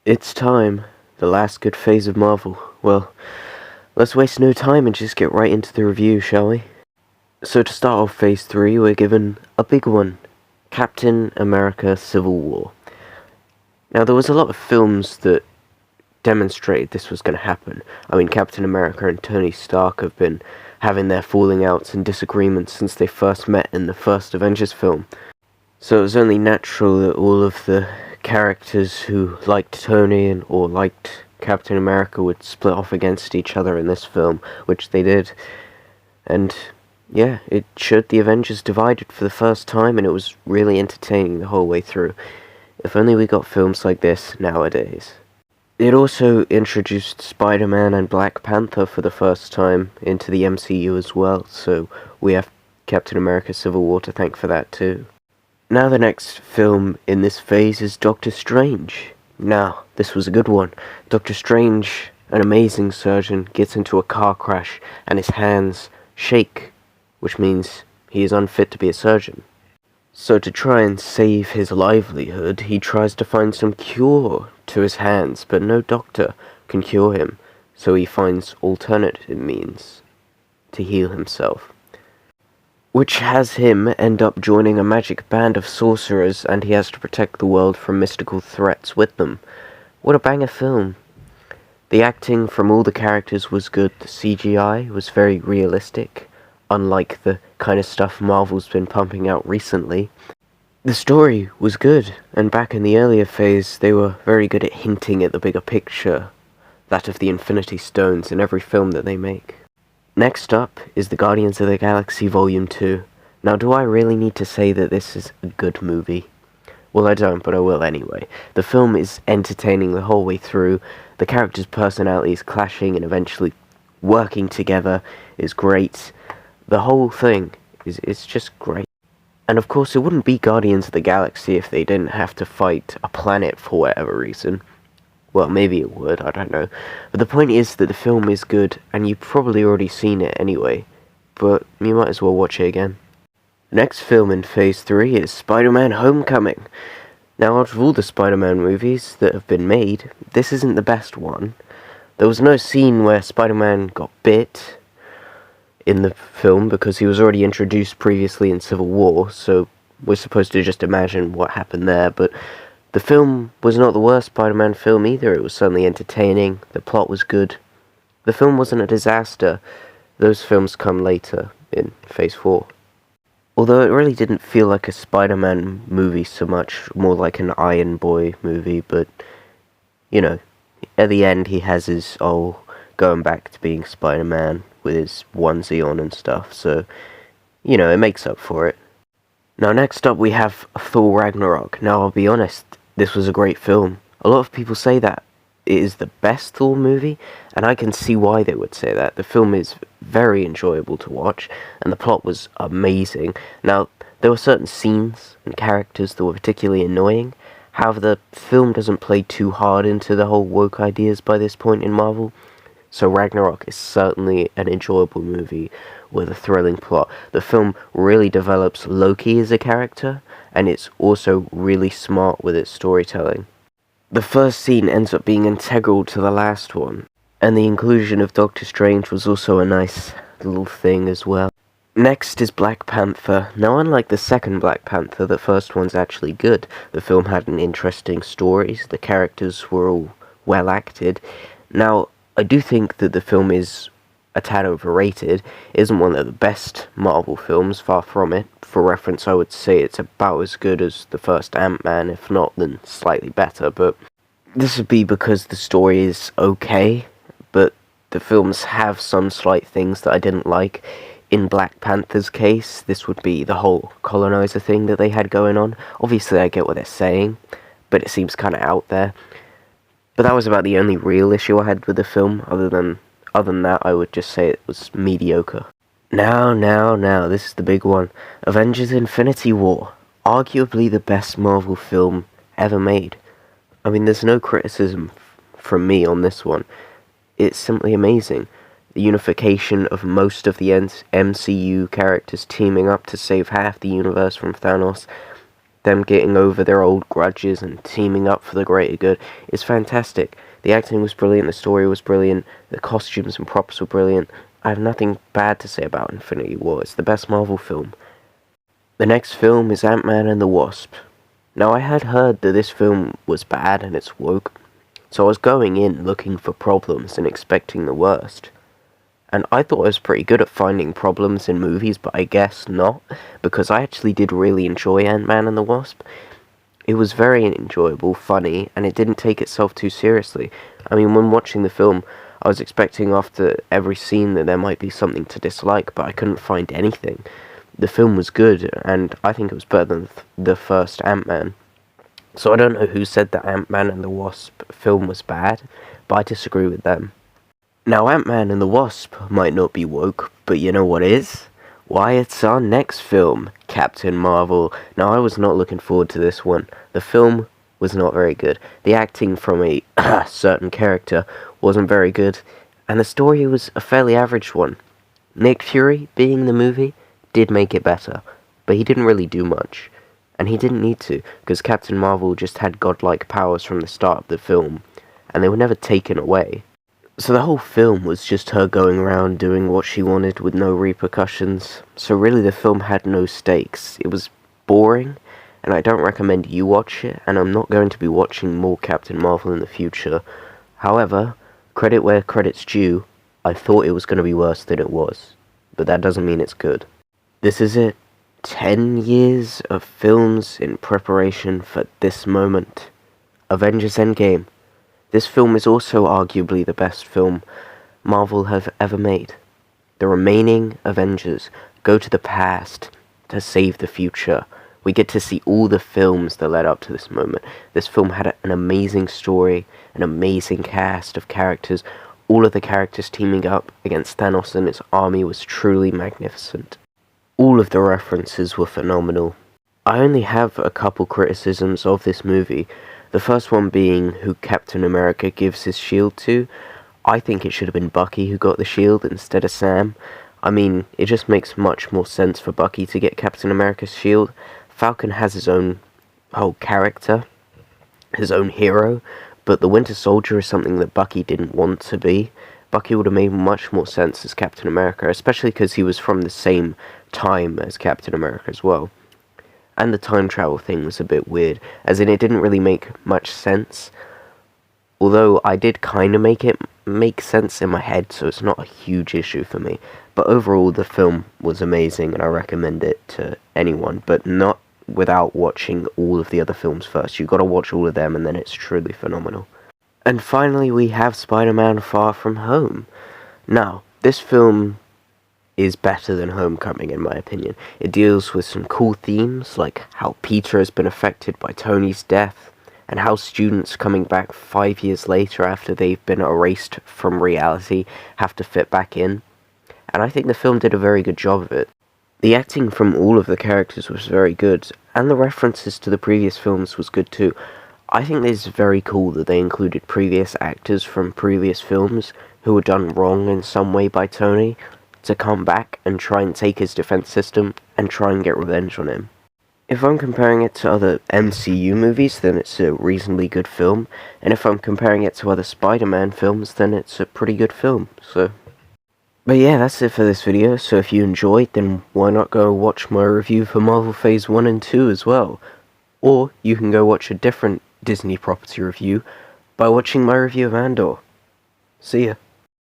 It's time. The last good phase of Marvel. Well, let's waste no time and just get right into the review, shall we? So to start off Phase 3, we're given a big one. Captain America Civil War. Now, there was a lot of films that demonstrated this was going to happen. I mean, Captain America and Tony Stark have been having their falling outs and disagreements since they first met in the first Avengers film. So it was only natural that all of the characters who liked Tony or liked Captain America would split off against each other in this film, which they did. And yeah, it showed the Avengers divided for the first time, and it was really entertaining the whole way through. If only we got films like this nowadays. It also introduced Spider-Man and Black Panther for the first time into the MCU as well, so we have Captain America Civil War to thank for that too. Now the next film in this phase is Doctor Strange. Now, this was a good one. Doctor Strange, an amazing surgeon, gets into a car crash and his hands shake, which means he is unfit to be a surgeon. So to try and save his livelihood, he tries to find some cure to his hands, but no doctor can cure him, so he finds alternative means to heal himself, which has him end up joining a magic band of sorcerers, and he has to protect the world from mystical threats with them. What a banger film. The acting from all the characters was good, the CGI was very realistic, unlike the kind of stuff Marvel's been pumping out recently. The story was good, and back in the earlier phase, they were very good at hinting at the bigger picture, that of the Infinity Stones in every film that they make. Next up is the Guardians of the Galaxy Volume 2. Now, do I really need to say that this is a good movie? Well, I don't, but I will anyway. The film is entertaining the whole way through. The characters' personalities clashing and eventually working together is great. The whole thing is just great. And of course, it wouldn't be Guardians of the Galaxy if they didn't have to fight a planet for whatever reason. Well, maybe it would, I don't know. But the point is that the film is good, and you've probably already seen it anyway. But you might as well watch it again. The next film in Phase 3 is Spider-Man Homecoming. Now, out of all the Spider-Man movies that have been made, this isn't the best one. There was no scene where Spider-Man got bit in the film because he was already introduced previously in Civil War, so we're supposed to just imagine what happened there, but the film was not the worst Spider-Man film either. It was certainly entertaining, the plot was good. The film wasn't a disaster. Those films come later in Phase 4. Although it really didn't feel like a Spider-Man movie so much, more like an Iron Boy movie, but, you know, at the end he has his, going back to being Spider-Man with his onesie on and stuff, so, you know, it makes up for it. Now, next up we have Thor Ragnarok. Now, I'll be honest, this was a great film. A lot of people say that it is the best Thor movie, and I can see why they would say that. The film is very enjoyable to watch, and the plot was amazing. Now, there were certain scenes and characters that were particularly annoying. However, the film doesn't play too hard into the whole woke ideas by this point in Marvel. So Ragnarok is certainly an enjoyable movie with a thrilling plot. The film really develops Loki as a character, and it's also really smart with its storytelling. The first scene ends up being integral to the last one, and the inclusion of Doctor Strange was also a nice little thing as well. Next is Black Panther. Now, unlike the second Black Panther, the first one's actually good. The film had an interesting story, the characters were all well acted. Now, I do think that the film is a tad overrated. It isn't one of the best Marvel films, far from it. For reference, I would say it's about as good as the first Ant-Man, if not, then slightly better, but this would be because the story is okay, but the films have some slight things that I didn't like. In Black Panther's case, this would be the whole colonizer thing that they had going on. Obviously, I get what they're saying, but it seems kind of out there. But that was about the only real issue I had with the film. Other than that, I would just say it was mediocre. Now, this is the big one. Avengers Infinity War. Arguably the best Marvel film ever made. I mean, there's no criticism from me on this one. It's simply amazing. The unification of most of the MCU characters teaming up to save half the universe from Thanos. them getting over their old grudges and teaming up for the greater good is fantastic. The acting was brilliant, the story was brilliant, the costumes and props were brilliant. I have nothing bad to say about Infinity War. It's the best Marvel film. The next film is Ant-Man and the Wasp. Now, I had heard that this film was bad and it's woke, so I was going in looking for problems and expecting the worst. And I thought I was pretty good at finding problems in movies, but I guess not, because I actually did really enjoy Ant-Man and the Wasp. It was very enjoyable, funny, and it didn't take itself too seriously. I mean, when watching the film, I was expecting after every scene that there might be something to dislike, but I couldn't find anything. The film was good, and I think it was better than the first Ant-Man. So I don't know who said that Ant-Man and the Wasp film was bad, but I disagree with them. Now, Ant-Man and the Wasp might not be woke, but you know what is? Why, it's our next film, Captain Marvel. Now, I was not looking forward to this one. The film was not very good. The acting from a certain character wasn't very good, and the story was a fairly average one. Nick Fury, being in the movie, did make it better, but he didn't really do much. And he didn't need to, because Captain Marvel just had godlike powers from the start of the film, and they were never taken away. So the whole film was just her going around doing what she wanted with no repercussions. So really the film had no stakes. It was boring, and I don't recommend you watch it, and I'm not going to be watching more Captain Marvel in the future. However, credit where credit's due, I thought it was going to be worse than it was. But that doesn't mean it's good. This is it. 10 years of films in preparation for this moment. Avengers Endgame. This film is also arguably the best film Marvel have ever made. The remaining Avengers go to the past to save the future. We get to see all the films that led up to this moment. This film had an amazing story, an amazing cast of characters. All of the characters teaming up against Thanos and his army was truly magnificent. All of the references were phenomenal. I only have a couple criticisms of this movie. The first one being who Captain America gives his shield to. I think it should have been Bucky who got the shield instead of Sam. I mean, it just makes much more sense for Bucky to get Captain America's shield. Falcon has his own whole character, his own hero, but the Winter Soldier is something that Bucky didn't want to be. Bucky would have made much more sense as Captain America, especially because he was from the same time as Captain America as well. And the time travel thing was a bit weird, as in it didn't really make much sense. Although I did kind of make it make sense in my head, so it's not a huge issue for me. But overall, the film was amazing, and I recommend it to anyone, but not without watching all of the other films first. You've got to watch all of them, and then it's truly phenomenal. And finally, we have Spider-Man Far From Home. Now, this film is better than Homecoming, in my opinion. It deals with some cool themes, like how Peter has been affected by Tony's death, and how students coming back 5 years later after they've been erased from reality have to fit back in. And I think the film did a very good job of it. The acting from all of the characters was very good, and the references to the previous films was good too. I think it's very cool that they included previous actors from previous films who were done wrong in some way by Tony to come back and try and take his defense system and try and get revenge on him. If I'm comparing it to other MCU movies, then it's a reasonably good film, and if I'm comparing it to other Spider-Man films, then it's a pretty good film, so. But yeah, that's it for this video, so if you enjoyed, then why not go watch my review for Marvel Phase 1 and 2 as well? Or you can go watch a different Disney property review by watching my review of Andor. See ya.